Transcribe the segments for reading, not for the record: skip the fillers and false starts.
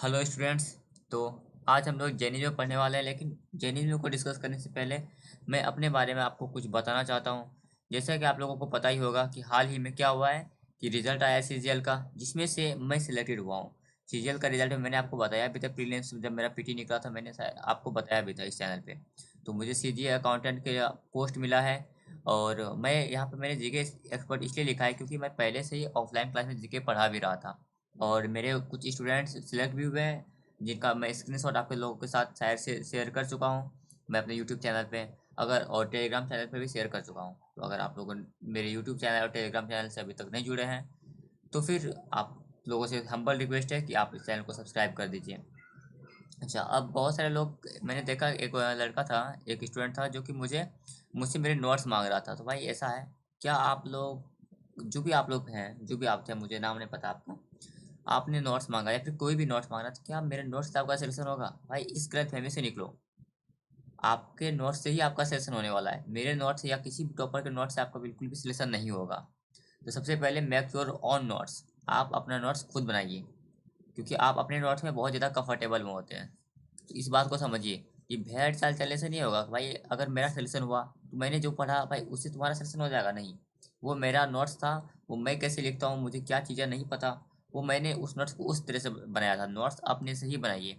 Hello students. तो आज हम लोग जैनिज्म पढ़ने वाले हैं, लेकिन जैनिज्म को डिस्कस करने से पहले मैं अपने बारे में आपको कुछ बताना चाहता हूँ। जैसा कि आप लोगों को पता ही होगा कि हाल ही में क्या हुआ है कि रिजल्ट आया सीजीएल का, जिसमें से मैं सिलेक्टेड हुआ हूँ। सीजीएल का रिजल्ट मैंने आपको बताया भी था, प्रीलिम्स जब मेरा पीटी निकला था मैंने शायद आपको बताया भी था इस चैनल पे। तो मुझे सीजीए अकाउंटेंट के पोस्ट मिला है। और मैं यहाँ पे मैंने जीके एक्सपर्ट इसलिए लिखा है क्योंकि मैं पहले से ही ऑफलाइन क्लास में जीके पढ़ा भी रहा था। और मेरे कुछ स्टूडेंट्स सिलेक्ट भी हुए हैं, जिनका मैं स्क्रीनशॉट आपके लोगों के साथ शायद से शेयर कर चुका हूँ। मैं अपने यूट्यूब चैनल पे अगर और टेलीग्राम चैनल पे भी शेयर कर चुका हूँ। तो अगर आप लोग मेरे यूट्यूब चैनल और टेलीग्राम चैनल से अभी तक नहीं जुड़े हैं तो फिर आप लोगों से हम्बल रिक्वेस्ट है कि आप इस चैनल को सब्सक्राइब कर दीजिए। अच्छा, अब बहुत सारे लोग मैंने देखा, एक लड़का था, एक स्टूडेंट था जो कि मुझसे मेरे नोट्स मांग रहा था। तो भाई ऐसा है, क्या आप लोग जो भी आप लोग हैं, जो भी आप थे, मुझे नाम नहीं पता आपका, आपने नोट्स मांगा या फिर कोई भी नोट्स मांग रहा था, क्या मेरे नोट्स से आपका सिलेक्शन होगा? भाई इस गलतफहमी से निकलो। आपके नोट्स से ही आपका सिलेक्शन होने वाला है, मेरे नोट्स से या किसी भी टॉपर के नोट्स से आपका बिल्कुल भी सिलेक्शन नहीं होगा। तो सबसे पहले मेक योर ऑन नोट्स। आप अपना नोट्स खुद बनाइए, क्योंकि आप अपने नोट्स में बहुत ज़्यादा कंफर्टेबल में होते हैं। तो इस बात को समझिए कि भेड़ चाल चलने से नहीं होगा। भाई अगर मेरा सिलेक्शन हुआ तो मैंने जो पढ़ा भाई उससे तुम्हारा सिलेक्शन हो जाएगा? नहीं। वो मेरा नोट्स था, वो मैं कैसे लिखता हूँ, मुझे क्या चीज़ें नहीं पता, वो मैंने उस नोट्स को उस तरह से बनाया था। नोट्स अपने से ही बनाइए।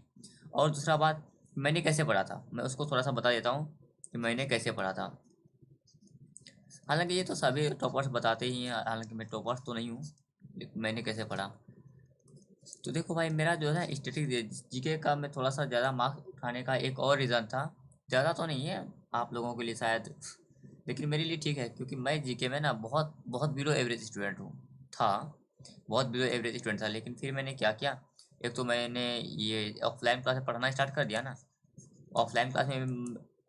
और दूसरा बात, मैंने कैसे पढ़ा था मैं उसको थोड़ा सा बता देता हूँ कि मैंने कैसे पढ़ा था। हालांकि ये तो सभी टॉपर्स बताते ही हैं, हालांकि मैं टॉपर्स तो नहीं हूँ, लेकिन मैंने कैसे पढ़ा। तो देखो भाई, मेरा जो है स्टैटिक जीके का मैं थोड़ा सा ज़्यादा मार्क्स उठाने का एक और रीज़न था। ज़्यादा तो नहीं है आप लोगों के लिए शायद, लेकिन मेरे लिए ठीक है, क्योंकि मैं जीके में ना बहुत बहुत बिलो एवरेज स्टूडेंट हूँ। था, बहुत बिलो एवरेज स्टूडेंट था। लेकिन फिर मैंने क्या किया, एक तो मैंने ये ऑफलाइन क्लास में पढ़ना स्टार्ट कर दिया ना। ऑफलाइन क्लास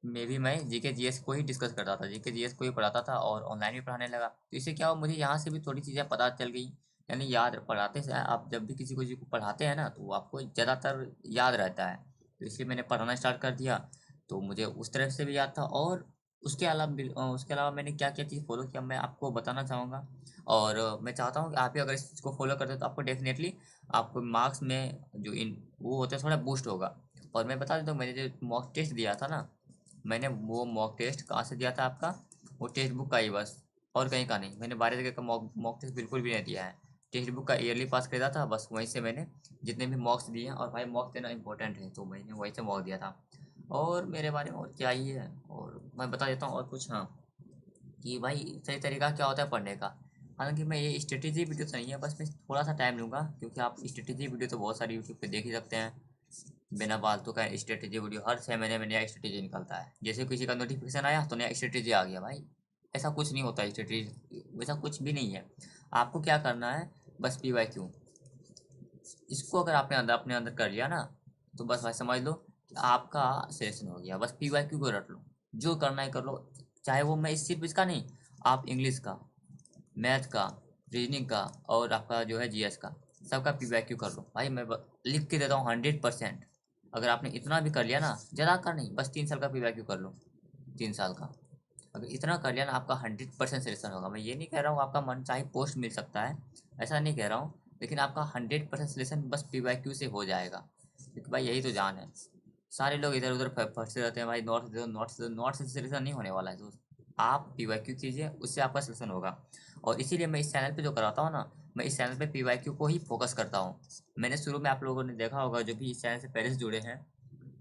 में भी मैं जीके जीएस को ही डिस्कस करता था, जीके जीएस को ही पढ़ाता था और ऑनलाइन भी पढ़ाने लगा। तो इससे क्या हुआ, मुझे यहाँ से भी थोड़ी चीज़ें पता चल गई। यानी याद पढ़ाते से आप जब भी किसी को जी को पढ़ाते हैं ना तो वो आपको ज़्यादातर याद रहता है। तो इसलिए मैंने पढ़ाना स्टार्ट कर दिया। तो मुझे उस तरफ से भी याद था। और उसके अलावा मैंने क्या क्या चीज़ फॉलो किया मैं आपको बताना चाहूँगा। और मैं चाहता हूँ कि आप भी अगर इस चीज़ को फॉलो करते हो तो आपको डेफिनेटली आपको मार्क्स में जो इन वो होते हैं थोड़ा बूस्ट होगा। और मैं बता देता हूँ, मैंने जो मॉक टेस्ट दिया था ना, मैंने वो मॉक टेस्ट कहाँ से दिया था आपका, वो टेक्स्ट बुक का ही बस, और कहीं का नहीं। मैंने 12 जगह का मॉक टेस्ट बिल्कुल भी नहीं दिया है। टेक्स्ट बुक का ईयरली पास खरीदा था, बस वहीं से मैंने जितने भी मॉक्स दिए हैं। और भाई मॉक देना इंपॉर्टेंट है, तो मैंने वहीं से मॉक दिया था। और मेरे बारे में और क्या ही है, और मैं बता देता हूँ और कुछ। हाँ, कि भाई सही तरीका क्या होता है पढ़ने का। हालांकि मैं ये स्ट्रेटेजी वीडियो तो नहीं है, बस मैं थोड़ा सा टाइम लूँगा, क्योंकि आप स्ट्रेटेजी वीडियो तो बहुत सारी यूट्यूब पे देख ही सकते हैं। बिना फालतू का स्ट्रेटेजी वीडियो हर 6 महीने में नया स्ट्रेटेजी निकलता है। जैसे किसी का नोटिफिकेशन आया तो नया स्ट्रेटेजी आ गया। भाई ऐसा कुछ नहीं होता, स्ट्रेटेजी वैसा कुछ भी नहीं है। आपको क्या करना है, बस PYQ, इसको अगर आपने अपने अंदर कर लिया ना, तो बस भाई समझ लो कि आपका सिलेक्शन हो गया। बस PYQ को रट लो, जो करना है कर लो। चाहे वो मैं सिर्फ इसका नहीं, आप इंग्लिश का, मैथ का, रीजनिंग का और आपका जो है जीएस का, सबका PYQ कर लो। भाई मैं लिख के देता हूँ 100%। अगर आपने इतना भी कर लिया ना, ज़्यादा कर नहीं, बस 3 साल का PYQ कर लो, 3 साल का। अगर इतना कर लिया ना, आपका 100% सिलेक्शन होगा। मैं ये नहीं कह रहा हूँ आपका मन चाहे पोस्ट मिल सकता है, ऐसा नहीं कह रहा हूँ, लेकिन आपका 100% सिलेक्शन बस PYQ से हो जाएगा। क्योंकि भाई यही तो जान है। सारे लोग इधर उधर फंसते रहते हैं, भाई नोट्स दे दो, नोट्स दे दो, नोट्स से सिलेक्शन नहीं होने वाला है दोस्त। आप PYQ कीजिए, उससे आपका सिलेक्शन होगा। और इसीलिए मैं इस चैनल पे जो कराता हूँ ना, मैं इस चैनल पे PYQ को ही फोकस करता हूँ। मैंने शुरू में, आप लोगों ने देखा होगा जो भी इस चैनल से पहले से जुड़े हैं,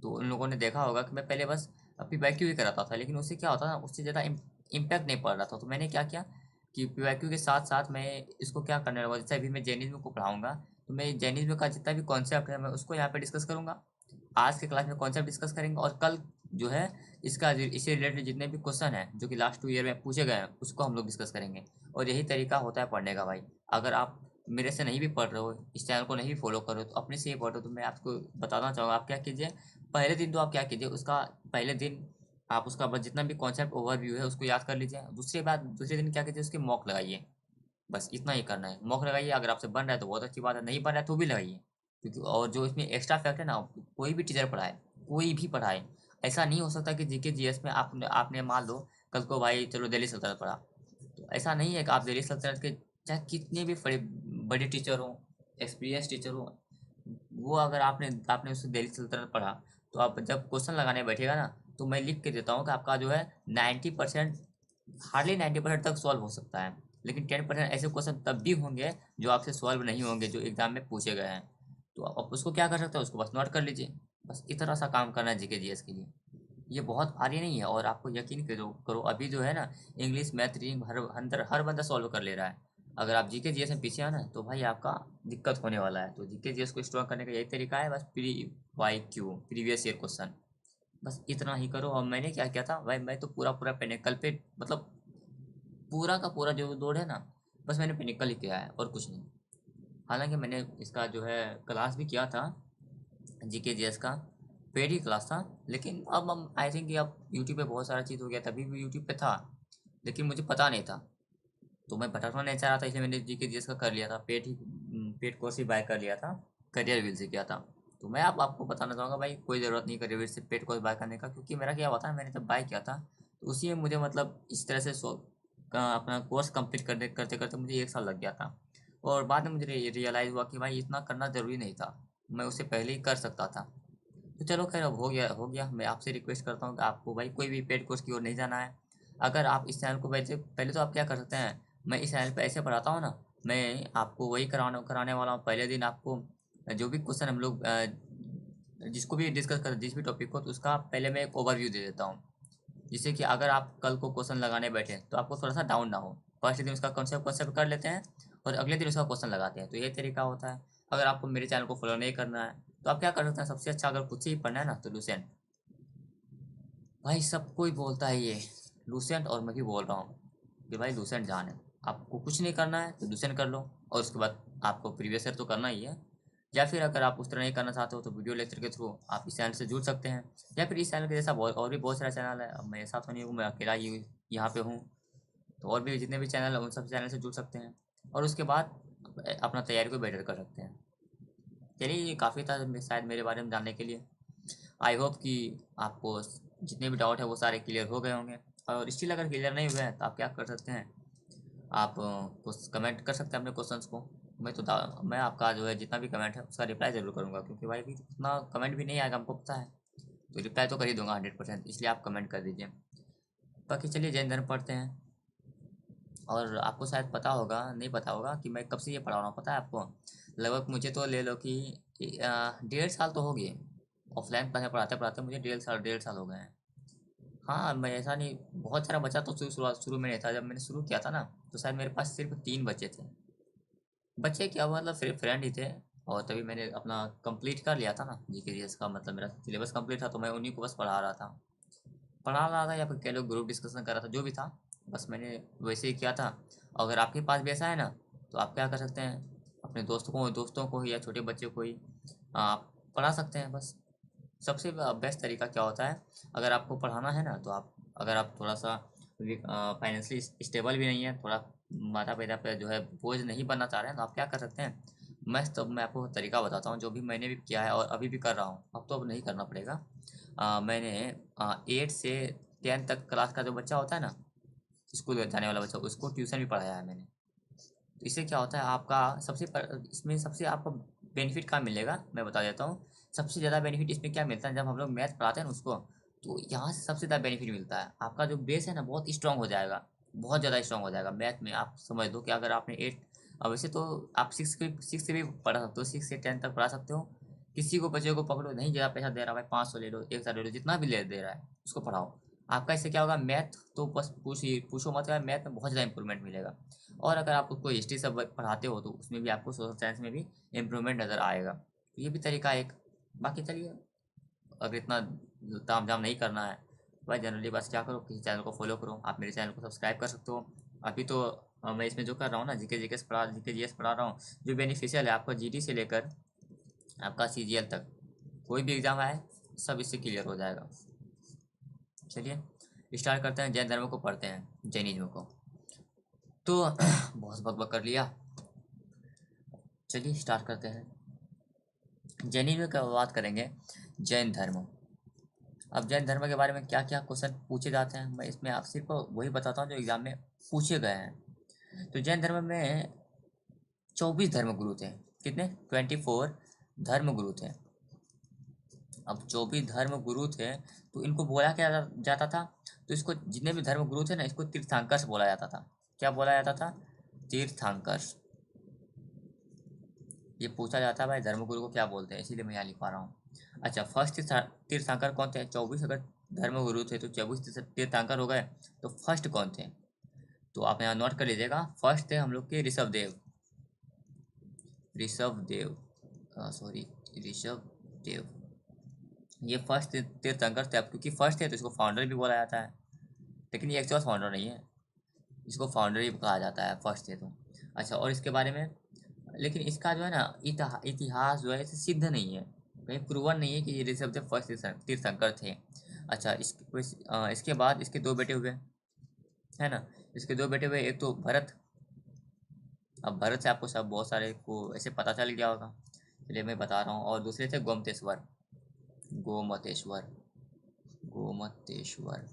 तो उन लोगों ने देखा होगा कि मैं पहले बस PYQ ही कराता था। लेकिन उससे क्या होता ना, उससे ज़्यादा इम्पैक्ट नहीं पड़ रहा था। तो मैंने क्या किया कि PYQ के साथ साथ मैं इसको क्या करने लगा, जैसे अभी मैं जैनिज्म को पढ़ाऊंगा, तो मैं जैनिज्म का जितना भी कॉन्सेप्ट है मैं उसको यहाँ पे डिस्कस करूंगा। आज के क्लास में कॉन्सेप्ट डिस्कस करेंगे, और कल जो है इससे रिलेटेड जितने भी क्वेश्चन हैं जो कि लास्ट 2 ईयर में पूछे गए हैं उसको हम लोग डिस्कस करेंगे। और यही तरीका होता है पढ़ने का भाई। अगर आप मेरे से नहीं भी पढ़ रहे हो, इस चैनल को नहीं भी फॉलो करो, तो अपने से ही पढ़ो। तो मैं आपको बताना चाहूँगा आप क्या कीजिए, पहले दिन तो आप क्या कीजिए, उसका पहले दिन आप उसका बस जितना भी कॉन्सेप्ट ओवरव्यू है उसको याद कर लीजिए। दूसरे दिन क्या कीजिए, उसके मॉक लगाइए। बस इतना ही करना है, मॉक लगाइए। अगर आपसे बन रहा है तो बहुत अच्छी बात है, नहीं बन रहा है तो भी लगाइए। क्योंकि और जो इसमें एक्स्ट्रा फैक्ट है ना, कोई भी टीचर पढ़ाए, कोई भी पढ़ाए, ऐसा नहीं हो सकता कि जीके जीएस में आपने आपने मान लो कल को भाई चलो दिल्ली सल्तनत पढ़ा, तो ऐसा नहीं है कि आप दिल्ली सल्तनत के चाहे कितने भी बड़े बड़े टीचर हों, एक्सपीरियंस टीचर हों, वो अगर आपने आपने उससे दिल्ली सल्तनत पढ़ा, तो आप जब क्वेश्चन लगाने बैठेगा ना, तो मैं लिख के देता हूँ कि आपका जो है 90%, हार्डली 90% तक सॉल्व हो सकता है, लेकिन 10% ऐसे क्वेश्चन तब भी होंगे जो आपसे सॉल्व नहीं होंगे, जो एग्जाम में पूछे गए हैं। तो आप उसको क्या कर सकते हो, उसको बस नोट कर लीजिए। बस इतना सा काम करना है जीके जीएस के लिए। ये बहुत भारी नहीं है, और आपको यकीन करो करो अभी जो है ना, इंग्लिश मैथ रीडिंग हर बंदा सॉल्व कर ले रहा है। अगर आप जीके जीएस में पीछे है ना, तो भाई आपका दिक्कत होने वाला है। तो जीके जीएस को स्ट्रॉन्ग करने का यही तरीका है, बस प्रीवियस ईयर क्वेश्चन, बस इतना ही करो। और मैंने क्या किया था भाई, मैं तो पूरा पूरा पेनिकल पे, मतलब पूरा का पूरा जो लोड है ना, बस मैंने पेनिकल ही किया है और कुछ नहीं। हालांकि मैंने इसका जो है क्लास भी किया था, जीके जीएस का पेड ही क्लास था, लेकिन अब हम आई थिंक कि अब यूट्यूब पे बहुत सारा चीज़ हो गया, तभी भी यूट्यूब पे था, लेकिन मुझे पता नहीं था। तो मैं भटकना नहीं चाह रहा था, इसलिए मैंने जीके जीएस का कर लिया था, पेड कोर्स ही बाय कर लिया था, करियर व्हील से किया था। तो मैं अब आपको बताना चाहूँगा भाई, कोई ज़रूरत नहीं करियर व्हील से पेड कोर्स बाय करने का, क्योंकि मेरा क्या हुआ था, मैंने जब बाय किया था तो उसी में मुझे मतलब इस तरह से अपना कोर्स कंप्लीट करते करते करते मुझे 1 साल लग गया था। और बाद में मुझे रियलाइज़ हुआ कि भाई इतना करना ज़रूरी नहीं था, मैं उससे पहले ही कर सकता था। तो चलो खैर, अब हो गया। मैं आपसे रिक्वेस्ट करता हूँ कि आपको भाई कोई भी पेड कोर्स की ओर नहीं जाना है। अगर आप इस चैनल को वैसे पहले तो आप क्या कर सकते हैं, मैं इस चैनल पे ऐसे पढ़ाता हूँ ना, मैं आपको वही कराने कराने वाला हूँ। पहले दिन आपको जो भी क्वेश्चन हम लोग जिसको भी डिस्कस कर जिस भी टॉपिक को, तो उसका पहले मैं एक ओवरव्यू दे देता हूँ, जिससे कि अगर आप कल को क्वेश्चन लगाने बैठे तो आपको थोड़ा सा डाउन ना हो। फर्स्ट दिन उसका कॉन्सेप्ट कॉन्सेप्ट कर लेते हैं, और अगले दिन उसका क्वेश्चन लगाते हैं। तो ये तरीका होता है। अगर आपको मेरे चैनल को फॉलो नहीं करना है, तो आप क्या कर सकते हैं, सबसे अच्छा अगर खुद से ही पढ़ना है ना, तो लूसेंट। भाई सब कोई बोलता है ये लूसेंट, और मैं भी बोल रहा हूँ कि भाई लूसेंट जान है। आपको कुछ नहीं करना है तो लूसेंट कर लो, और उसके बाद आपको प्रीवियस ईयर तो करना ही है। या फिर अगर आप उस तरह नहीं करना चाहते हो, तो वीडियो लेक्चर के थ्रू आप इस चैनल से जुड़ सकते हैं। या फिर इस चैनल के जैसा बहुत और भी बहुत सारा चैनल है। अब मेरे साथ नहीं हूँ, मैं अकेला ही यहाँ पे हूँ। तो और भी जितने भी चैनल हैं उन सब चैनल से जुड़ सकते हैं, और उसके बाद अपना तैयारी को बेटर कर सकते हैं। चलिए, ये काफ़ी था शायद मेरे बारे में जानने के लिए। आई होप कि आपको जितने भी डाउट है वो सारे क्लियर हो गए होंगे। और स्टिल अगर क्लियर नहीं हुए हैं, तो आप क्या कर सकते हैं, आप कुछ कमेंट कर सकते हैं अपने क्वेश्चंस को। मैं आपका जो है जितना भी कमेंट है उसका रिप्लाई ज़रूर करूँगा, क्योंकि भाई अभी उतना कमेंट भी नहीं आएगा, हमको पता है। तो रिप्लाई तो कर ही दूंगा 100%, इसलिए आप कमेंट कर दीजिए। बाकी चलिए, जैन धर्म पढ़ते हैं। और आपको शायद पता होगा, नहीं पता होगा कि मैं कब से ये पढ़ा रहा हूँ, पता है आपको? लगभग मुझे तो ले लो कि 1.5 साल तो हो गए। ऑफलाइन पढ़े पढ़ाते पढ़ाते मुझे 1.5 साल हो गए हैं। हाँ, मैं ऐसा नहीं, बहुत सारा बचा तो शुरू में नहीं था। जब मैंने शुरू किया था ना, तो शायद मेरे पास सिर्फ 3 बच्चे थे। बच्चे क्या, मतलब सिर्फ फ्रेंड ही थे। और तभी मैंने अपना कंप्लीट कर लिया था ना जीके का, मतलब मेरा सिलेबस कंप्लीट था, तो मैं उन्हीं को बस पढ़ा रहा था, या फिर कह लो ग्रुप डिस्कशन कर रहा था, जो भी था। बस मैंने वैसे ही किया था। अगर आपके पास भी ऐसा है ना, तो आप क्या कर सकते हैं, अपने दोस्तों को ही या छोटे बच्चे को ही आप पढ़ा सकते हैं बस। सबसे बेस्ट तरीका क्या होता है, अगर आपको पढ़ाना है ना, तो आप अगर आप थोड़ा सा फाइनेंशियली स्टेबल भी नहीं है, थोड़ा माता पिता पे जो है बोझ नहीं बनना चाह रहे हैं, तो आप क्या कर सकते हैं, मैं आपको तरीका बताता हूँ जो भी मैंने भी किया है और अभी भी कर रहा हूँ। अब नहीं करना पड़ेगा। मैंने 8 से 10 तक क्लास का जो बच्चा होता है ना, स्कूल जाने वाला बच्चा, उसको ट्यूशन भी पढ़ाया है मैंने। तो इससे क्या होता है, आपका इसमें सबसे आपको बेनिफिट क्या मिलेगा, मैं बता देता हूँ। सबसे ज़्यादा बेनिफिट इसमें क्या मिलता है, जब हम लोग मैथ पढ़ाते हैं ना उसको, तो यहाँ से सबसे ज़्यादा बेनिफिट मिलता है। आपका जो बेस है ना, बहुत स्ट्रांग हो जाएगा, बहुत ज़्यादा स्ट्रांग हो जाएगा मैथ में। आप समझ लो कि अगर आपने अब वैसे तो आप सिक्स से भी पढ़ा सकते हो, 6 से 10 तक पढ़ा सकते हो। किसी को बच्चे को पकड़ो, नहीं ज़्यादा पैसा दे रहा भाई, 500 ले लो, 1,000 ले लो, जितना भी ले दे रहा है उसको पढ़ाओ। आपका इससे क्या होगा, मैथ तो बस पूछो मत यार, मैथ में बहुत ज़्यादा इंप्रूवमेंट मिलेगा। और अगर आप उसको हिस्ट्री सब पढ़ाते हो, तो उसमें भी आपको सोशल साइंस में भी इम्प्रूवमेंट नज़र आएगा। तो ये भी तरीका है एक। बाकी चलिए, अगर इतना ताम झाम नहीं करना है, तो भाई जनरली बस क्या करो, किसी चैनल को फॉलो करो। आप मेरे चैनल को सब्सक्राइब कर सकते हो। अभी तो मैं इसमें जो कर रहा हूँ ना, जीके जीएस पढ़ा रहा हूँ, जो बेनिफिशियल है आपका जीडी से लेकर आपका सीजीएल तक, कोई भी एग्ज़ाम आए सब इससे क्लियर हो जाएगा। चलिए स्टार्ट करते हैं, जैन धर्म को पढ़ते हैं, जैनिज्म को। तो बहुत बकबक कर लिया, चलिए स्टार्ट करते हैं। जैनिज्म की बात करेंगे, जैन धर्म। अब जैन धर्म के बारे में क्या क्या क्वेश्चन पूछे जाते हैं, मैं इसमें आप सिर्फ वही बताता हूँ जो एग्जाम में पूछे गए हैं। तो जैन धर्म में 24 धर्मगुरु थे। कितने? 24। धर्मगुरु थे। अब जो भी धर्मगुरु थे तो इनको बोला क्या जाता था, तो इसको जितने भी धर्मगुरु थे ना, इसको तीर्थंकर बोला जाता था। क्या बोला जाता था? तीर्थंकर। ये पूछा जाता है भाई धर्मगुरु को क्या बोलते हैं, इसीलिए मैं यहाँ लिखवा रहा हूँ। अच्छा, फर्स्ट तीर्थंकर कौन थे? 24 अगर धर्मगुरु थे तो 24 तीर्थंकर हो गए, तो फर्स्ट कौन थे? तो आप यहाँ नोट कर लीजिएगा। फर्स्ट थे हम लोग के ऋषभ देव। सॉरी, ऋषभ देव। ये फर्स्ट तीर्थंकर थे। अब क्योंकि फर्स्ट है तो इसको फाउंडर भी बोला जाता है, लेकिन ये एक्चुअल फाउंडर नहीं है, इसको फाउंडर ही कहा जाता है फर्स्ट है तो। अच्छा, और इसके बारे में, लेकिन इसका जो है ना इतिहास जो है इसे सिद्ध नहीं है, कहीं प्रूवन नहीं है कि ये ऋषभ देव फर्स्ट तीर्थंकर थे। अच्छा, इसके बाद इसके दो बेटे हुए, है ना। इसके दो बेटे हुए, एक तो भरत। अब भरत से आपको सब बहुत सारे को ऐसे पता चल गया होगा, चलिए मैं बता रहा हूँ। और दूसरे थे गोमतेश्वर। गोमतेश्वर, गोमतेश्वर।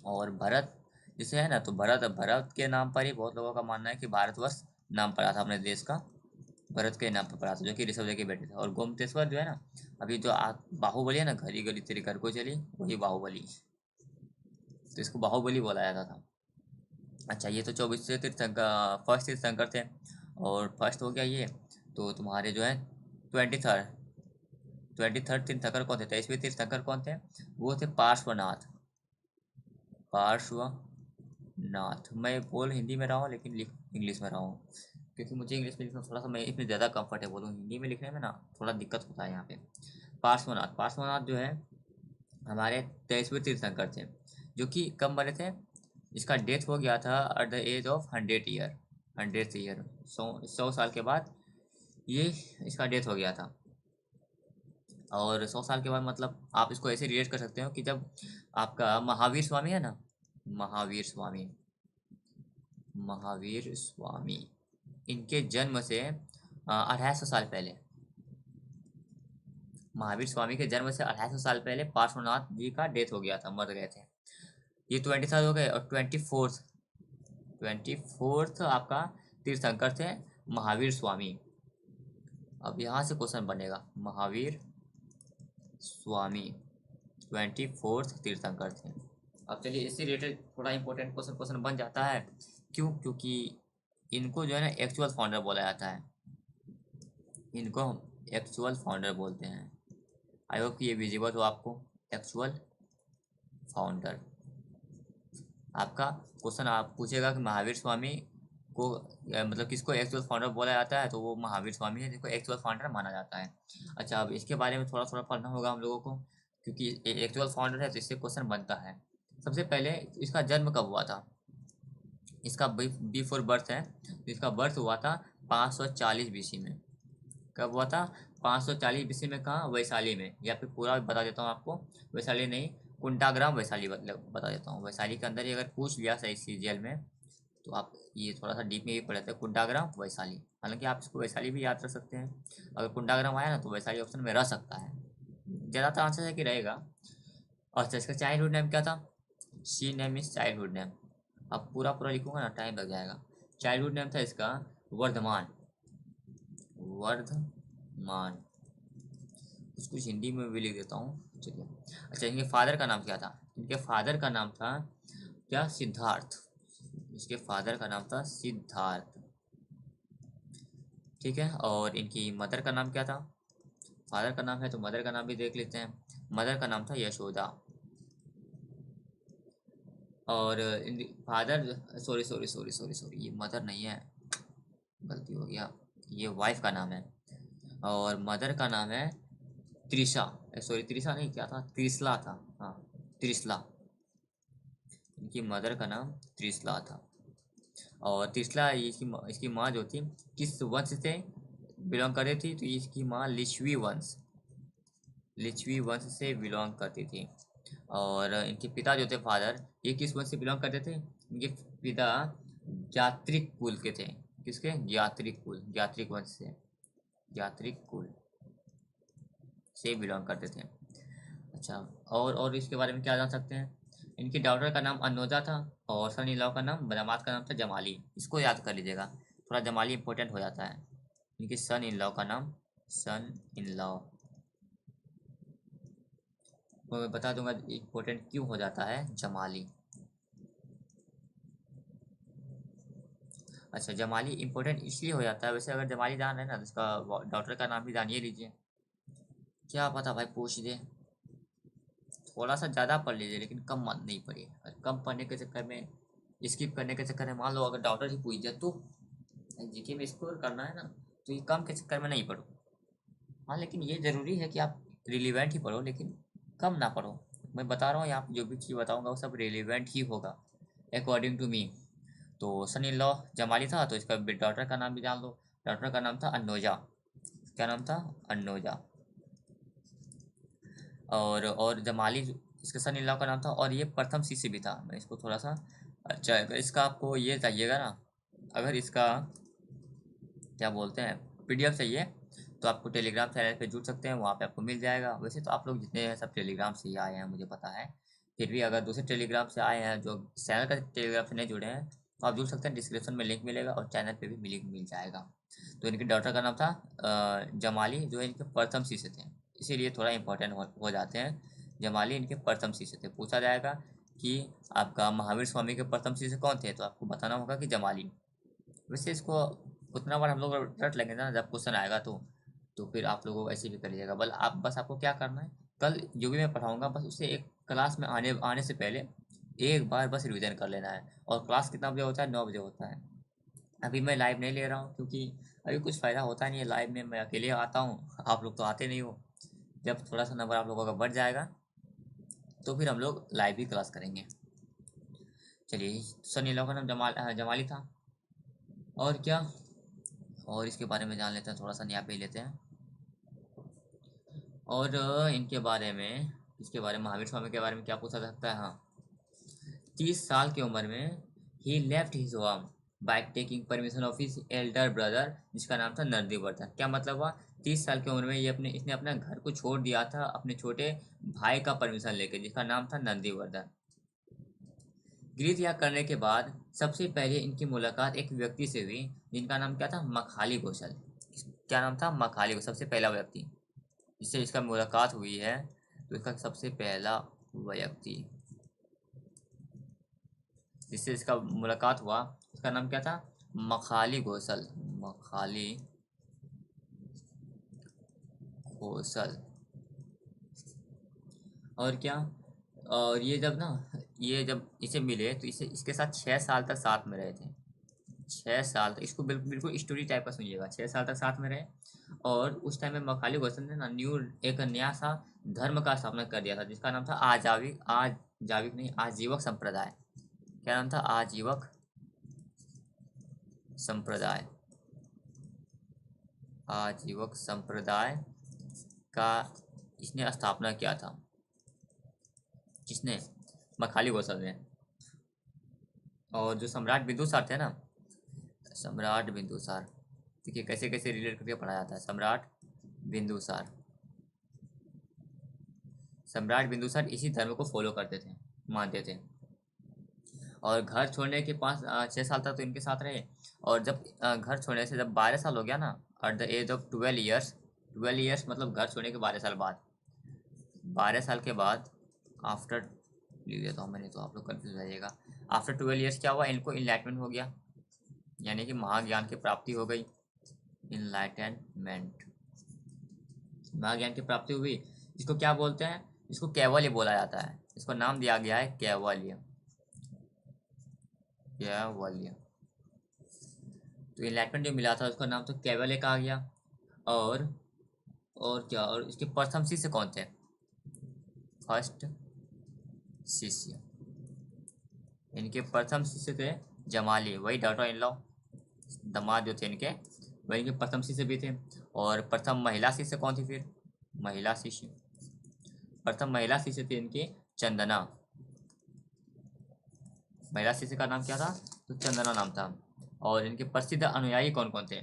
और भरत जैसे है ना, तो भरत भरत के नाम पर ही बहुत लोगों का मानना है कि भारतवर्ष नाम पड़ा था अपने देश का, भरत के नाम पर पड़ा था, जो कि ऋषभ देव के बेटे थे। और गोमतेश्वर जो है ना, अभी जो बाहुबली है ना, घरी गली तेरे घर को चली, वही बाहुबली, तो इसको बाहुबली बोला जाता था। अच्छा, ये तो 24 से तीर्थंकर, फर्स्ट तीर्थंकर थे। और फर्स्ट हो गया ये। तो तुम्हारे जो है 23rd तीर्थंकर कौन थे? 23वें तीर्थंकर कौन थे? वो थे पार्श्वनाथ। पार्श्वनाथ। मैं बोल हिंदी में रहा हूँ लेकिन लिख इंग्लिश में रहा हूँ, क्योंकि मुझे इंग्लिश में लिखना थोड़ा सा, मैं इसमें ज़्यादा कंफर्टेबल हूँ। हिंदी में लिखने में ना थोड़ा दिक्कत होता है यहाँ पे। पार्श्वनाथ, पार्श्वनाथ जो है हमारे 23वें तीर्थंकर थे, जो कि कब मरे थे? इसका डेथ हो गया था at the age of 100 year. 100 year, 100 साल के बाद ये इसका डेथ हो गया था। और 100 साल के बाद मतलब आप इसको ऐसे रिलेट कर सकते हो कि जब आपका महावीर स्वामी है ना, महावीर स्वामी, महावीर स्वामी, इनके जन्म से 2800 साल पहले, महावीर स्वामी के जन्म से 2800 साल पहले पार्श्वनाथ जी का डेथ हो गया था, मर गए थे। ये 23rd हो गए। और 24th आपका तीर्थंकर थे महावीर स्वामी। अब यहाँ से क्वेश्चन बनेगा, महावीर स्वामी 24th तीर्थंकर थे। अब चलिए इससे रिलेटेड थोड़ा इंपॉर्टेंट क्वेश्चन बन जाता है। क्यों? क्योंकि इनको जो है ना एक्चुअल फाउंडर बोला जाता है, इनको हम एक्चुअल फाउंडर बोलते हैं। आई होप कि ये विजिबल हो आपको। एक्चुअल फाउंडर, आपका क्वेश्चन आप पूछेगा कि महावीर स्वामी को मतलब किसको एक्चुअल फाउंडर बोला जाता है, तो वो महावीर स्वामी है जिसको एक्चुअल फाउंडर माना जाता है। अच्छा, अब इसके बारे में थोड़ा थोड़ा पढ़ना होगा हम लोगों को, क्योंकि एक्चुअल फाउंडर है तो इससे क्वेश्चन बनता है। सबसे पहले इसका जन्म कब हुआ था? इसका बिफोर बर्थ है, तो इसका बर्थ हुआ था 540 बीसी में। कब हुआ था? 540 बीसी में। कहाँ? वैशाली में। या फिर पूरा बता देता हूँ आपको, वैशाली नहीं, कुंटाग्राम वैशाली बता देता हूँ। वैशाली के अंदर ही अगर पूछ लिया सही सीजीएल में, तो आप ये थोड़ा सा डीप में भी पढ़े थे, कुंटाग्राम वैशाली। हालांकि आप इसको वैशाली भी याद रख सकते हैं, अगर कुंटाग्राम आया ना तो वैशाली ऑप्शन में रह सकता है, ज़्यादातर आंसर है कि रहेगा। अच्छा, इसका चाइल्डहुड नेम क्या था? She name is childhood name. अब पूरा पूरा लिखूंगा ना टाइम लग जाएगा। चाइल्डहुड नेम था इसका वर्धमान। वर्धमान। कुछ हिंदी में भी लिख देता हूँ, चलिए। अच्छा, इनके फादर का नाम क्या था? इनके फादर का नाम था क्या? सिद्धार्थ। इसके फादर का नाम था सिद्धार्थ, ठीक है। और इनकी मदर का नाम क्या था? फादर का नाम है तो मदर का नाम भी देख लेते हैं। मदर का नाम था यशोदा। और father, sorry sorry sorry sorry sorry, ये मदर नहीं है, गलती हो गया, ये वाइफ का नाम है। और मदर का नाम है त्रिशा। सॉरी, त्रिशा नहीं, क्या था? त्रिशला था, हाँ, त्रिशला। इनकी मदर का नाम त्रिशला था। और त्रिशला, इसकी माँ जो थी, किस वंश से बिलोंग करती थी? तो इसकी माँ लिच्छवी वंश से बिलोंग करती थी। और इनके पिता जो थे फादर, ये किस वंश से बिलोंग करते थे? इनके पिता यात्रिक कुल के थे। किसके? यात्रिक कुल, यात्रिक वंश से, यात्रिक कुल से बिलोंग करते थे। अच्छा, और इसके बारे में क्या जान सकते हैं? इनकी डॉटर का नाम अनोजा था, और सन इन लॉ का नाम, दामाद का नाम था जमाली। इसको याद कर लीजिएगा, थोड़ा जमाली इंपॉर्टेंट हो जाता है। इनके सन इन लॉ का नाम सन इन लॉ। तो मैं बता दूंगा इम्पोर्टेंट क्यों हो जाता है जमाली। अच्छा, जमाली इम्पोर्टेंट इसलिए हो जाता है, वैसे अगर जमाली जान है ना तो इसका डॉक्टर का नाम भी जानिए लीजिए। क्या पता भाई पूछ दे। थोड़ा सा ज़्यादा पढ़ लीजिए लेकिन कम मत नहीं पढ़िए। और कम पढ़ने के चक्कर में, स्किप करने के चक्कर में, मान लो अगर डॉक्टर ही पूछ दिया तो जीके में स्कोर करना है ना, तो ये कम के चक्कर में नहीं पढ़ो। हाँ, लेकिन ये ज़रूरी है कि आप रिलीवेंट ही पढ़ो, लेकिन कम ना पढ़ो। मैं बता रहा हूँ यहाँ पे जो भी चीज़ बताऊँगा वो सब रिलीवेंट ही होगा अकॉर्डिंग टू मी। तो सन इन लॉ जमाली था, तो इसका डॉटर का नाम भी जान लो। डॉटर का नाम था अन्नोजा। क्या नाम था? अन्नोजा। और जमाली इसके सन इन लॉ का नाम था, और ये प्रथम शिष्य भी था। मैं इसको थोड़ा सा, अच्छा अगर इसका आपको ये चाहिएगा ना, अगर इसका क्या बोलते हैं पीडीएफ चाहिए, तो आपको टेलीग्राम चैनल पे जुड़ सकते हैं, वहाँ पे आपको मिल जाएगा। वैसे तो आप लोग जितने हैं सब टेलीग्राम से ही आए हैं मुझे पता है, फिर भी अगर दूसरे टेलीग्राम से आए हैं जो चैनल का टेलीग्राम से नहीं जुड़े हैं, तो आप जुड़ सकते हैं। डिस्क्रिप्शन में लिंक मिलेगा और चैनल पे भी लिंक मिल जाएगा। तो इनके डॉक्टर का नाम था जमाली, जो है इनके प्रथम शिष्य थे, इसीलिए थोड़ा इंपॉर्टेंट हो जाते हैं। जमाली इनके प्रथम शिष्य थे। पूछा जाएगा कि आपका महावीर स्वामी के प्रथम शिष्य कौन थे, तो आपको बताना होगा कि जमाली। वैसे इसको उतना बार हम लोग रट लेंगे ना जब क्वेश्चन आएगा तो फिर आप लोगों को ऐसे भी कर लीजिएगा। बस आपको क्या करना है, कल जो भी मैं पढ़ाऊंगा बस उसे एक क्लास में आने आने से पहले एक बार बस रिवीजन कर लेना है। और क्लास कितना बजे होता है? 9 बजे होता है। अभी मैं लाइव नहीं ले रहा हूँ क्योंकि अभी कुछ फ़ायदा होता नहीं है लाइव में, मैं अकेले आता हूँ, आप लोग तो आते नहीं हो। जब थोड़ा सा नंबर आप लोगों का बढ़ जाएगा तो फिर हम लोग लाइव ही क्लास करेंगे। चलिए, सनी का नाम जमाली था। और क्या, और इसके बारे में जान लेते हैं, थोड़ा सा यहाँ पे ही लेते हैं। और इनके बारे में, इसके बारे में, महावीर स्वामी के बारे में क्या पूछा जा सकता है? हाँ, 30 साल की उम्र में ही left his home by taking permission of his elder brother, जिसका नाम था नंदीवर्धन। क्या मतलब हुआ? 30 साल की उम्र में इसने अपने घर को छोड़ दिया था अपने छोटे भाई का परमिशन लेके, जिसका नाम था नंदीवर्धन। गृह त्याग करने के बाद सबसे पहले इनकी मुलाकात एक व्यक्ति से हुई जिनका नाम क्या था? मखाली कौशल। क्या नाम था? मखाली कौशल, सबसे पहला व्यक्ति जिससे इसका मुलाकात हुई है। तो इसका सबसे पहला व्यक्ति जिससे इसका मुलाकात हुआ, उसका नाम क्या था? मखाली कौशल। मखाली कौशल। और क्या, और ये जब इसे मिले तो इसे इसके साथ 6 साल तक साथ में रहे थे। 6 साल तक, इसको बिल्कुल बिल्कुल स्टोरी टाइप का सुनिएगा। 6 साल तक साथ में रहे, और उस टाइम में मखाली कौशल ने ना एक नया सा धर्म का स्थापना कर दिया था, जिसका नाम था आजाविक नहीं, आजीवक संप्रदाय। क्या नाम था? आजीवक संप्रदाय। आजीवक संप्रदाय का इसने स्थापना किया था। किसने? मखाली कौशल ने। और जो सम्राट बिंदुसार थे ना, सम्राट बिंदुसार, देखिए कैसे कैसे रिलेट करके पढ़ा जाता है। सम्राट बिंदुसार, सम्राट बिंदुसार इसी धर्म को फॉलो करते थे, मानते थे। और घर छोड़ने के 6 साल तक तो इनके साथ रहे। और जब घर छोड़ने से जब 12 साल हो गया ना, at the age of 12 years, 12 years मतलब घर छोड़ने के 12 साल बाद, 12 साल के बाद, आफ्टर, लिख देता हूँ मैंने तो आप लोग कन्फ्यूज हो जाइएगा। आफ्टर 12 ईयर्स क्या हुआ? इनको इनलाइटमेंट हो गया, यानी कि महाज्ञान की प्राप्ति हो गई। इनलाइटनमेंट, महाज्ञान की प्राप्ति हुई। इसको क्या बोलते हैं? इसको कैवल्य बोला जाता है। इसको नाम दिया गया है कैवल्य। कैवल्य। तो इनलाइटमेंट जो मिला था उसका नाम तो कैवल्य कहा गया। और और क्या, और इसके प्रथम शिष्य कौन थे? फर्स्ट शिष्य, इनके प्रथम शिष्य थे जमाली, वही डॉटर इन लॉ, दामाद जो थे इनके, वही इनके प्रथम शिष्य भी थे। और प्रथम महिला शिष्य कौन थी फिर? महिला शिष्य, प्रथम महिला शिष्य थी इनकी चंदना। महिला शिष्य का नाम क्या था? तो चंदना नाम था। और इनके प्रसिद्ध अनुयायी कौन कौन थे?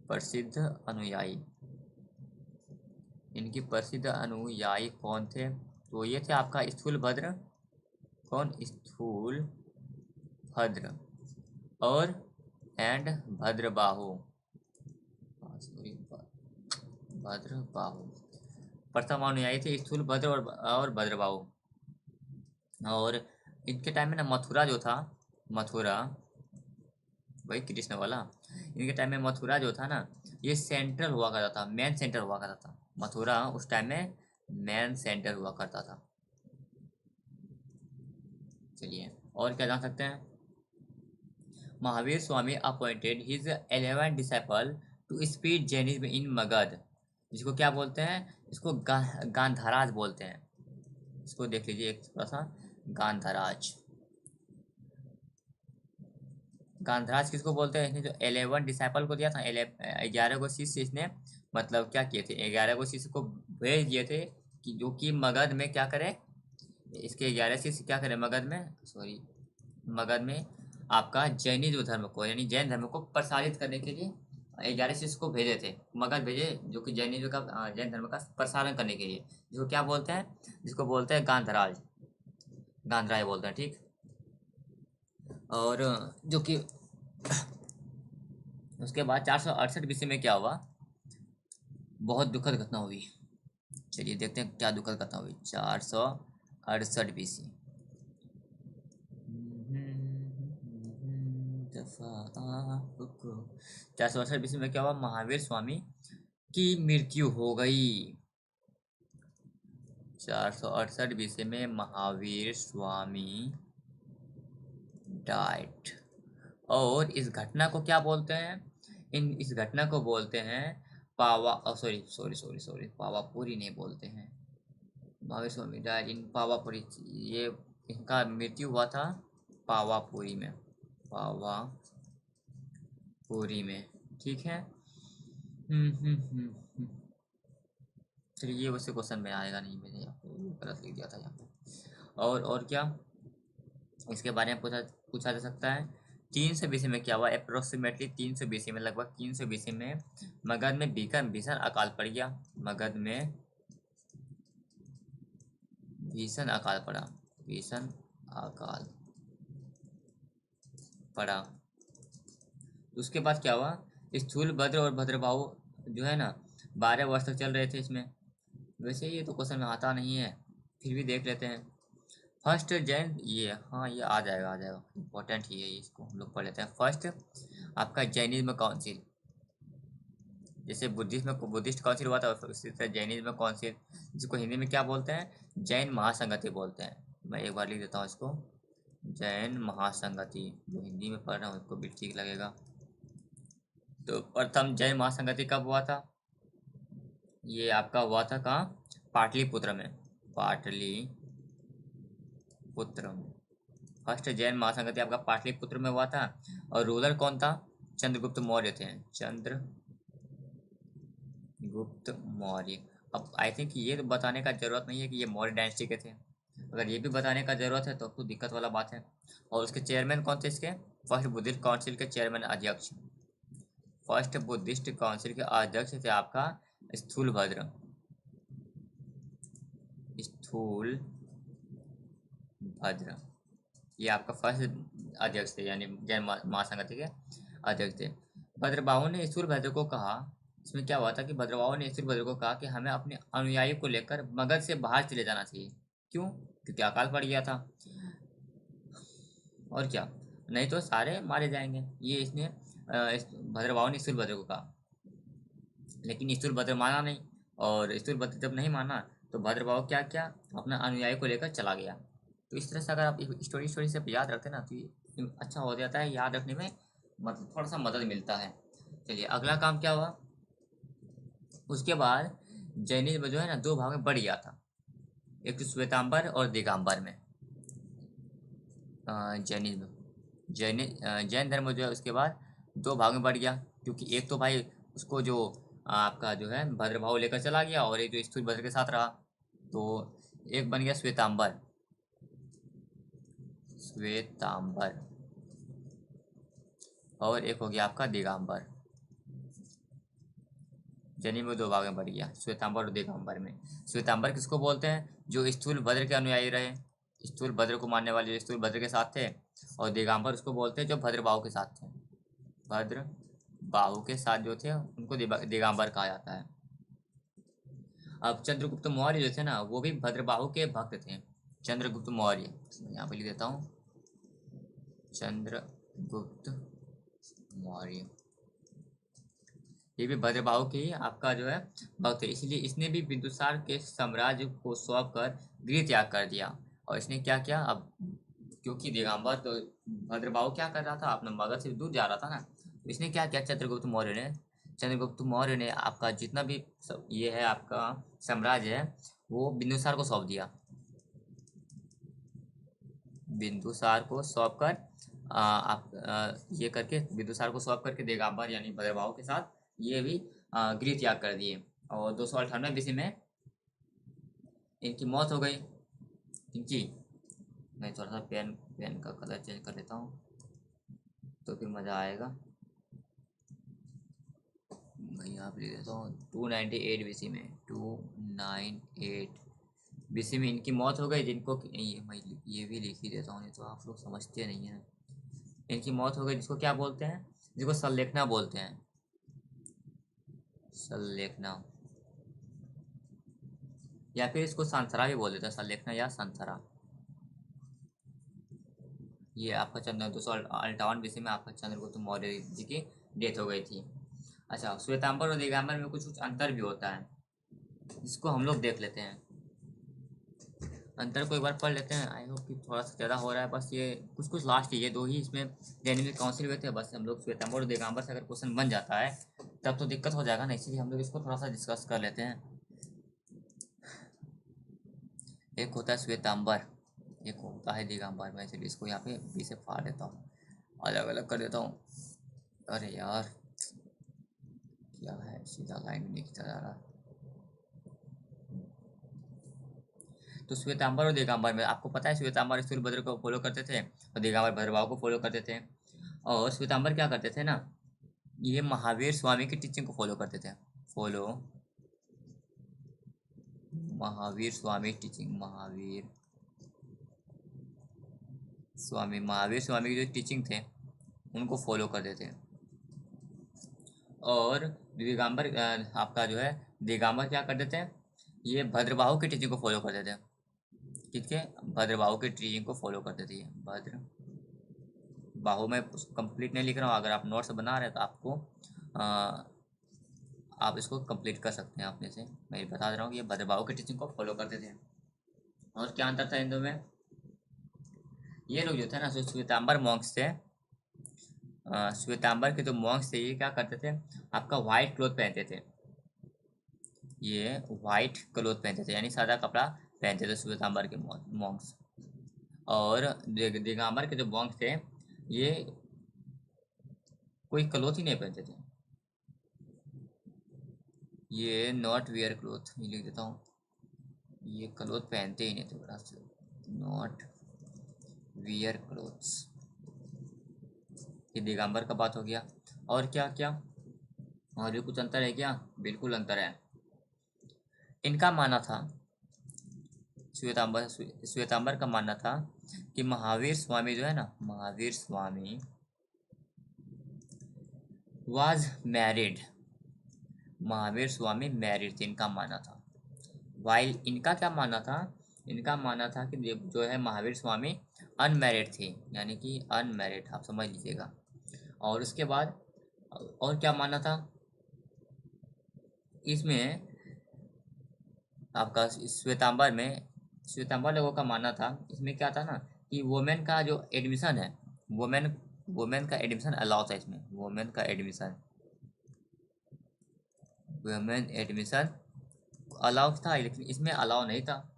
प्रसिद्ध अनुयायी, इनके प्रसिद्ध अनुयायी कौन थे? तो ये थे आपका स्थूलभद्र, कौन? स्थूलभद्र, और एंड भद्रबाहु। सॉरी, भद्र बाहु। प्रथम अनुयायी थे स्थूल भद्र और भद्रबाहु। और इनके टाइम में ना मथुरा जो था, मथुरा वही कृष्ण वाला, इनके टाइम में मथुरा जो था ना, ये सेंट्रल हुआ करता था, मेन सेंटर हुआ करता था। मथुरा उस टाइम में मेन सेंटर हुआ करता था। चलिए और क्या जान सकते हैं। Mahavir Swami appointed his 11 disciple to speed Jainism in Magadh. जिसको क्या बोलते हैं, इसको गांधाराज बोलते हैं। इसको देख लीजिए एक थोड़ा सा, गांधाराज। गांधाराज किसको बोलते हैं, इसने जो 11 डिसाइपल को दिया था, 11 को शिष्य इसने मतलब क्या किए थे, 11 को शिष्य को भेज दिए थे कि जो कि मगध में क्या करे, इसके 11 शिष्य क्या करे मगध में, सॉरी, मगध में आपका जैनिज्म धर्म को यानी जैन धर्म को प्रसारित करने के लिए 11 शिष्य को भेजे थे, मगध भेजे, जो कि जैनिज्म का जैन धर्म का प्रसारण करने के लिए, जिसको क्या बोलते हैं, जिसको बोलते हैं गांधराज, गांधराज बोलते हैं, ठीक। और जो कि उसके बाद 468 BC में क्या हुआ, बहुत दुखद घटना हुई। चलिए देखते हैं क्या दुखद घटना हुई। 468 BC, 468 BC में क्या हुआ, महावीर स्वामी की मृत्यु हो गई। 468 BC में महावीर स्वामी डाइट। और इस घटना को क्या बोलते हैं, इस घटना को बोलते हैं sorry sorry sorry sorry, Pawapuri नहीं बोलते हैं, महावीर स्वामी डाइट इन पावापुरी। ये इनका मृत्यु हुआ था पावापुरी में, पावापुरी में, ठीक है। चलिए ये वैसे क्वेश्चन में आएगा नहीं, मैंने यहाँ पे गलत लिख दिया था यहाँ पे। और क्या इसके बारे में पूछा जा सकता है। 300 BC में क्या हुआ, अप्रोक्सीमेटली 300 BC में, लगभग 300 BC में मगध में भीषण अकाल पड़ गया। मगध में भीषण अकाल पड़ा, भीषण अकाल पड़ा। उसके बाद क्या हुआ, स्थूल भद्र और भद्रबाहु जो है ना 12 वर्ष तक चल रहे थे इसमें। वैसे ये तो क्वेश्चन में आता नहीं है, फिर भी देख लेते हैं। फर्स्ट जैन, ये हाँ ये आ जाएगा इम्पोर्टेंट ही है, इसको हम लोग पढ़ लेते हैं। फर्स्ट आपका जैनिज्म काउंसिल, जैसे बुद्धिज्म में बुद्धिस्ट काउंसिल हुआ था, उसी तरह जैनिज्म काउंसिल, जिसको हिंदी में क्या बोलते हैं, जैन महासंगति बोलते हैं। मैं एक बार लिख देता हूँ इसको, जैन महासंगति, जो हिंदी में पढ़ रहा हूँ उसको भी ठीक लगेगा। तो प्रथम जैन महासंगति कब हुआ था, ये आपका हुआ था कहाँ, पाटलिपुत्र में, पाटलिपुत्र में। फर्स्ट जैन महासंगति आपका पाटलिपुत्र में हुआ था। और रूलर कौन था, चंद्रगुप्त मौर्य थे, चंद्रगुप्त मौर्य। अब आई थिंक ये तो बताने का जरूरत नहीं है कि ये मौर्य डायनेस्टी के थे, अगर ये भी बताने का जरूरत है तो कुछ दिक्कत वाला बात है। और उसके चेयरमैन कौन थे, इसके फर्स्ट बुद्धिस्ट काउंसिल के चेयरमैन अध्यक्ष, फर्स्ट बुद्धिस्ट काउंसिल के अध्यक्ष थे आपका स्थूलभद्र, स्थूलभद्र। ये आपका फर्स्ट अध्यक्ष थे, यानी जैन महासंगति के अध्यक्ष थे। भद्रबाहु ने स्थूलभद्र को कहा, इसमें क्या हुआ था कि भद्रबाहु ने स्थूलभद्र को कहा कि हमें अपने अनुयायी को लेकर मगध से बाहर चले जाना चाहिए। क्यों, क्योंकि अकाल पड़ गया था, और क्या, नहीं तो सारे मारे जाएंगे। ये इसने भद्रबाहु ने स्थूलभद्र को कहा, लेकिन स्थूलभद्र माना नहीं। और स्थूलभद्र जब नहीं माना तो भद्रबाहु क्या क्या अपना अनुयायी को लेकर चला गया। तो इस तरह से अगर आप स्टोरी से याद रखते ना तो ये अच्छा हो जाता है, याद रखने में मतलब थोड़ा सा मदद मिलता है। चलिए अगला काम क्या हुआ, उसके बाद जैनिज्म जो है ना दो भाग में बढ़ गया था, एक तो श्वेतांबर और दिगंबर में। जैनिज्म जैन धर्म जो है उसके बाद दो भाग में बढ़ गया, क्योंकि एक तो भाई उसको जो आपका जो है भद्रबाहु लेकर चला गया, और एक जो स्थूलभद्र के साथ रहा, तो एक बन गया श्वेतांबर, और एक हो गया आपका दिगंबर। जैनिज्म में दो भाग में बढ़ गया, श्वेतांबर और दिगंबर में। श्वेतांबर किसको बोलते हैं, जो स्थूलभद्र के अनुयायी रहे, स्थूलभद्र को मानने वाले जो स्थूलभद्र के साथ थे। और दिगंबर उसको बोलते हैं जो भद्रबाहु के साथ थे, भद्रबाहु के साथ जो थे उनको दिगंबर कहा जाता है। अब चंद्रगुप्त मौर्य जो थे ना, वो भी भद्रबाहु के भक्त थे। चंद्रगुप्त मौर्य, यहाँ पे लिख देता हूँ, चंद्रगुप्त मौर्य, ये भी भद्रबाहु के ही आपका जो है भक्त है। इसलिए इसने भी बिंदुसार के साम्राज्य को सौंप कर गृह त्याग कर दिया। और इसने क्या किया, अब क्योंकि दिगंबर तो भद्रबाहु क्या कर रहा था, अपने मगध से दूर जा रहा था ना, तो इसने क्या किया, चंद्रगुप्त मौर्य ने आपका जितना भी ये है आपका साम्राज्य है, वो बिंदुसार को सौंप दिया। बिंदुसार को सौंप कर ये करके बिंदुसार को सौंप करके दिगंबर यानी भद्रबाहु के साथ ये भी गृह त्याग कर दिए। और 298 BC में इनकी मौत हो गई। इनकी, मैं थोड़ा सा पेन का कलर चेंज कर देता हूँ तो फिर मज़ा आएगा। मैं यहाँ पे लिख देता हूँ 298 BC में, 298 BC में इनकी मौत हो गई। जिनको ये भी लिख ही देता हूँ, नहीं तो आप लोग समझते नहीं हैं। इनकी मौत हो गई, जिसको क्या बोलते हैं, जिसको सल्लेखना बोलते हैं, सल्लेखना, या फिर इसको संथरा भी बोल देते हैं, सल्लेखना या संथरा। ये आपका 258 BC में आपका चंद्रगुप्त मौर्य जी की डेथ हो गई थी। अच्छा, श्वेतांबर और दिगंबर में कुछ कुछ अंतर भी होता है, जिसको हम लोग देख लेते हैं। अंतर को एक बार पढ़ लेते हैं। आई होप कि थोड़ा सा ज़्यादा हो रहा है, बस ये कुछ कुछ लास्ट ये दो ही इसमें डायनेमिक काउंसिल हुए थे। बस हम लोग श्वेतांबर और दिगंबर से अगर क्वेश्चन बन जाता है तब तो दिक्कत हो जाएगा ना, इसीलिए हम लोग इसको थोड़ा सा डिस्कस कर लेते हैं। एक होता है श्वेतांबर, एक होता है दिगंबर। मैं चलिए इसको यहाँ पे बी से फाड़ देता हूँ, अलग अलग कर देता हूँ। अरे यार क्या है, सीधा लाइन में नहीं खींचा जा रहा। तो श्वेतांबर और दिगंबर में आपको पता है, श्वेतांबर सूर्यभद्र को फॉलो करते थे और दिगंबर भद्रबाहु को फॉलो करते थे। और श्वेतांबर क्या करते थे ना, ये महावीर स्वामी की टीचिंग को फॉलो करते थे। फॉलो महावीर स्वामी टीचिंग, महावीर स्वामी की जो टीचिंग थे उनको फॉलो करते थे। और दिगंबर आपका जो है दिगंबर क्या करते थे, ये भद्रबाहु की टीचिंग को फॉलो करते थे। किसके, भद्रबाहु की टीचिंग को फॉलो करते थे। भद्रबाहु में कंप्लीट नहीं लिख रहा हूँ, अगर आप नोट्स बना रहे हैं तो आपको आप इसको कंप्लीट कर सकते हैं अपने से। मैं बता दे रहा हूँ कि ये भद्रबाहु की टीचिंग को फॉलो करते थे। और क्या अंतर था इन दो में, ये लोग जो थे ना, श्वेतांबर मॉन्क्स थे। श्वेतांबर के जो मॉन्क्स थे ये क्या करते थे, आपका व्हाइट क्लोथ पहनते थे। ये व्हाइट क्लोथ पहनते थे, यानी सादा कपड़ा पहनते थे श्वेतांबर के मॉन्क्स। और दिगंबर के जो मॉन्क्स थे ये कोई क्लोथ ही नहीं पहनते थे। ये नॉट वियर क्लोथ, ये लिख देता हूँ, ये क्लोथ पहनते ही नहीं थे, बड़ा से नॉट वियर क्लोथ्स। ये दिगंबर का बात हो गया। और क्या क्या, और भी कुछ अंतर है क्या, बिल्कुल अंतर है। इनका मानना था, श्वेतांबर का मानना था कि महावीर स्वामी जो है ना, Mahavir Swami was married, Mahavir Swami married थे, इनका मानना था। वाइल इनका क्या मानना था, इनका मानना था कि जो है महावीर स्वामी अनमैरिड थे, यानी कि अनमैरिड, आप समझ लीजिएगा। और उसके बाद और क्या मानना था इसमें आपका, श्वेतांबर लोगों का मानना था, इसमें क्या था ना कि वुमेन का जो एडमिशन है, वुमेन का एडमिशन अलाउ था इसमें, वुमेन एडमिशन अलाउ था, लेकिन इसमें अलाउ नहीं था।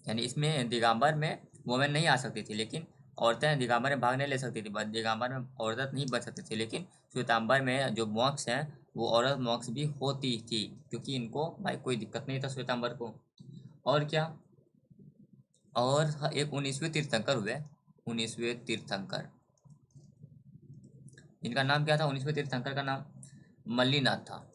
यानी इसमें दिगंबर में वुमेन नहीं आ सकती थी, लेकिन औरतें दिगंबर में भाग नहीं ले सकती थी, दिगंबर में औरत नहीं बन सकती थी। लेकिन श्वेतांबर में जो मॉन्क्स हैं वो औरत मॉन्क्स भी होती थी, क्योंकि इनको भाई कोई दिक्कत नहीं था श्वेतांबर को। और क्या, और एक 19वें तीर्थंकर हुए, 19वें तीर्थंकर, इनका नाम क्या था, 19वें तीर्थंकर का नाम मल्लीनाथ था।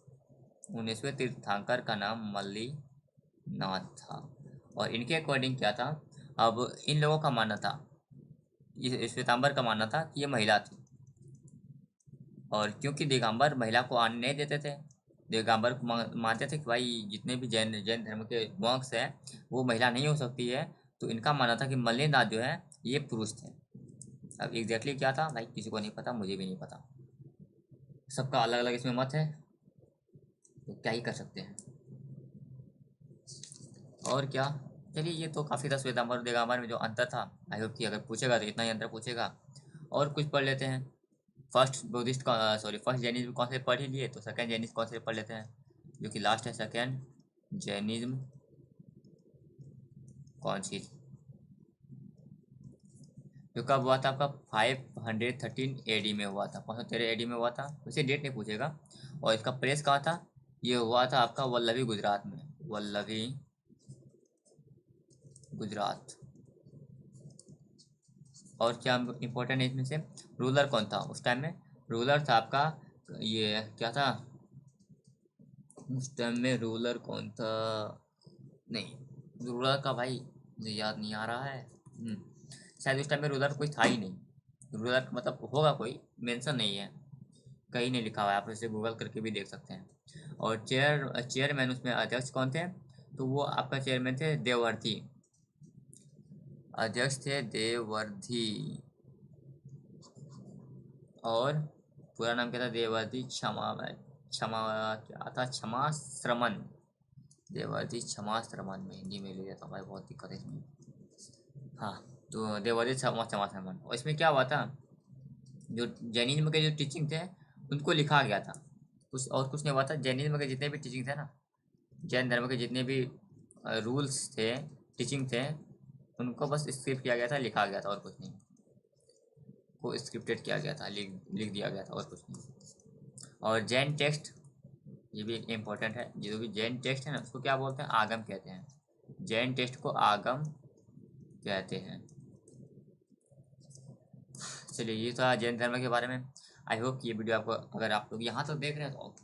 19वें तीर्थंकर का नाम मल्लीनाथ था। और इनके अकॉर्डिंग क्या था, अब इन लोगों का मानना था, श्वेतांबर का मानना था कि ये महिला थी, और क्योंकि दिगंबर महिला को आने नहीं देते थे, दिगंबर को मानते थे कि भाई जितने भी जैन जैन धर्म के मॉन्क्स हैं वो महिला नहीं हो सकती है, तो इनका मानना था कि मल्लिनाथ जो है ये पुरुष थे। अब एग्जैक्टली क्या था भाई किसी को नहीं पता, मुझे भी नहीं पता, सबका अलग अलग इसमें मत है, तो क्या ही कर सकते हैं। और क्या, चलिए ये तो काफ़ी था श्वेतांबर और दिगंबर में जो अंतर था। आई होप कि अगर पूछेगा तो इतना ही अंतर पूछेगा। और कुछ पढ़ लेते हैं। फर्स्ट बुद्धिस्ट का सॉरी फर्स्ट जैनिज्म कॉन्सेप्ट पढ़ ही लिए, तो सेकंड जैनिज्म कॉन्सेप्ट पढ़ लेते हैं, जो कि लास्ट है सेकंड जैनिज्म कॉन्सेप्ट, जो कब हुआ था आपका 513 एडी में हुआ था, 513 एडी में हुआ था, वैसे डेट नहीं पूछेगा। और इसका प्रेस कहाँ था, ये हुआ था आपका वल्लभी गुजरात में, वल्लभी गुजरात। और क्या इम्पोर्टेंट है इसमें से, रूलर कौन था उस टाइम में, रूलर था आपका, ये क्या था उस टाइम में, रूलर कौन था, नहीं रूलर का भाई मुझे याद नहीं आ रहा है। शायद उस टाइम में रूलर कोई था ही नहीं, रूलर मतलब होगा कोई, मेंशन नहीं है, कहीं नहीं लिखा हुआ है, आप इसे गूगल करके भी देख सकते हैं। और चेयरमैन उसमें अध्यक्ष कौन थे, तो वो आपका चेयरमैन थे देववर्धी, अध्यक्ष थे देववर्धी। और पूरा नाम क्या था, देववर्धी क्षमा क्षमा क्या था, क्षमा श्रमण, देववर्धी क्षमा श्रमण, में हिंदी में ले जाता भाई, बहुत दिक्कत है इसमें। हाँ, तो देववर्धी क्षमा क्षमा श्रमण, और इसमें क्या हुआ था, जो जैनिज्म के जो टीचिंग थे उनको लिखा गया था, कुछ और कुछ नहीं हुआ था। जैनिज्म के जितने भी टीचिंग थे ना, जैन धर्म के जितने भी रूल्स थे, टीचिंग थे, उनको बस स्क्रिप्ट किया गया था, लिखा गया था, और कुछ नहीं, को स्क्रिप्टेड किया गया था, लिख लिख दिया गया था, और कुछ नहीं। और जैन टेक्स्ट, ये भी इम्पोर्टेंट है, जो भी जैन टेक्स्ट है ना उसको क्या बोलते हैं, आगम कहते हैं, जैन टेक्स्ट को आगम कहते हैं। चलिए ये था जैन धर्म के बारे में। आई होप कि ये वीडियो आपको, अगर आप लोग यहाँ तक देख रहे हैं तो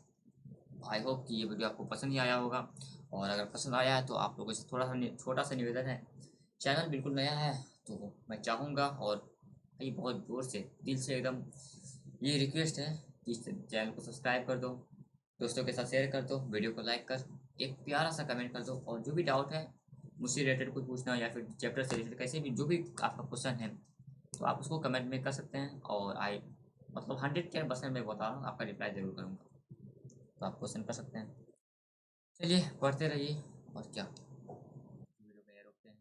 आई होप कि ये वीडियो आपको पसंद ही आया होगा। और अगर पसंद आया है तो आप लोगों से थोड़ा सा छोटा सा निवेदन है, चैनल बिल्कुल नया है तो मैं चाहूँगा, और भाई बहुत जोर से दिल से एकदम ये रिक्वेस्ट है कि इस चैनल को सब्सक्राइब कर दो, दोस्तों के साथ शेयर कर दो, वीडियो को लाइक कर एक प्यारा सा कमेंट कर दो, और जो भी डाउट है मुझसे रिलेटेड कुछ पूछना या फिर चैप्टर से रिलेटेड कैसे भी जो भी आपका क्वेश्चन है तो आप उसको कमेंट में कर सकते हैं, और आई मतलब 100% मैं बता रहा हूँ आपका रिप्लाई ज़रूर करूँगा, तो आप क्वेश्चन कर सकते हैं। चलिए पढ़ते रहिए, और क्या।